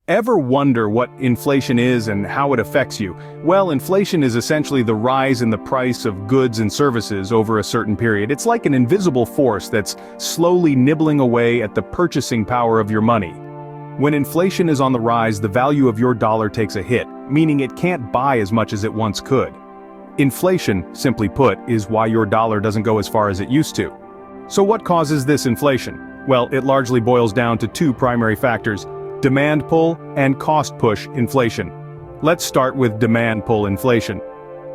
Ever wonder what inflation is and how it affects you? Well, inflation is essentially the rise in the price of goods and services over a certain period. It's like an invisible force that's slowly nibbling away at the purchasing power of your money. When inflation is on the rise, the value of your dollar takes a hit, meaning it can't buy as much as it once could. Inflation, simply put, is why your dollar doesn't go as far as it used to. So what causes this inflation? Well, it largely boils down to two primary factors: demand pull and cost push inflation. Let's start with demand pull inflation.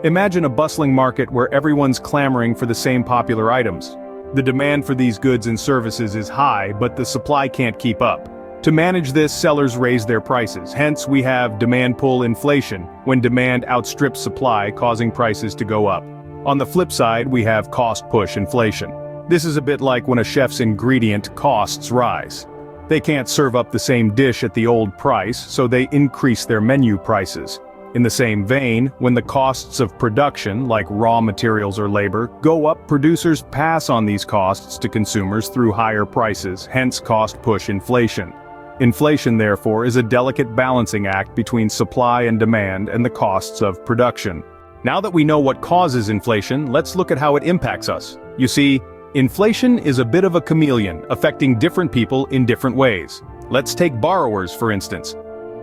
Imagine a bustling market where everyone's clamoring for the same popular items. The demand for these goods and services is high, but the supply can't keep up. To manage this, sellers raise their prices. Hence, we have demand pull inflation, when demand outstrips supply, causing prices to go up. On the flip side, we have cost push inflation. This is a bit like when a chef's ingredient costs rise. They can't serve up the same dish at the old price, so they increase their menu prices. In the same vein, when the costs of production, like raw materials or labor, go up, producers pass on these costs to consumers through higher prices, hence cost-push inflation. Inflation, therefore, is a delicate balancing act between supply and demand and the costs of production. Now that we know what causes inflation, let's look at how it impacts us. You see, inflation is a bit of a chameleon, affecting different people in different ways. Let's take borrowers, for instance.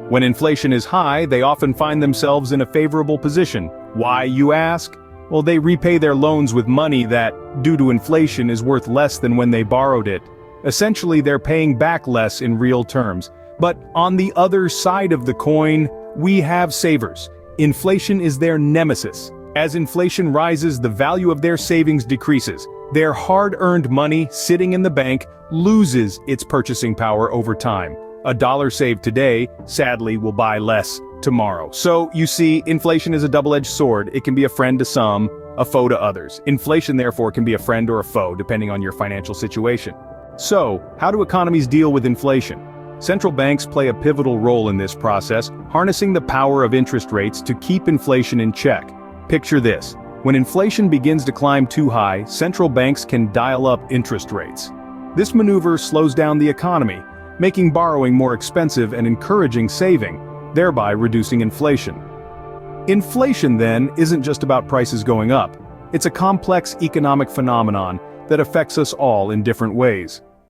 When inflation is high, they often find themselves in a favorable position. Why, you ask? Well, they repay their loans with money that, due to inflation, is worth less than when they borrowed it. Essentially, they're paying back less in real terms. But on the other side of the coin, we have savers. Inflation is their nemesis. As inflation rises, the value of their savings decreases. Their hard-earned money sitting in the bank loses its purchasing power over time. A dollar saved today, sadly, will buy less tomorrow. So, you see, inflation is a double-edged sword. It can be a friend to some, a foe to others. Inflation, therefore, can be a friend or a foe, depending on your financial situation. So, how do economies deal with inflation? Central banks play a pivotal role in this process, harnessing the power of interest rates to keep inflation in check. Picture this. When inflation begins to climb too high, central banks can dial up interest rates. This maneuver slows down the economy, making borrowing more expensive and encouraging saving, thereby reducing inflation. Inflation, then, isn't just about prices going up. It's a complex economic phenomenon that affects us all in different ways.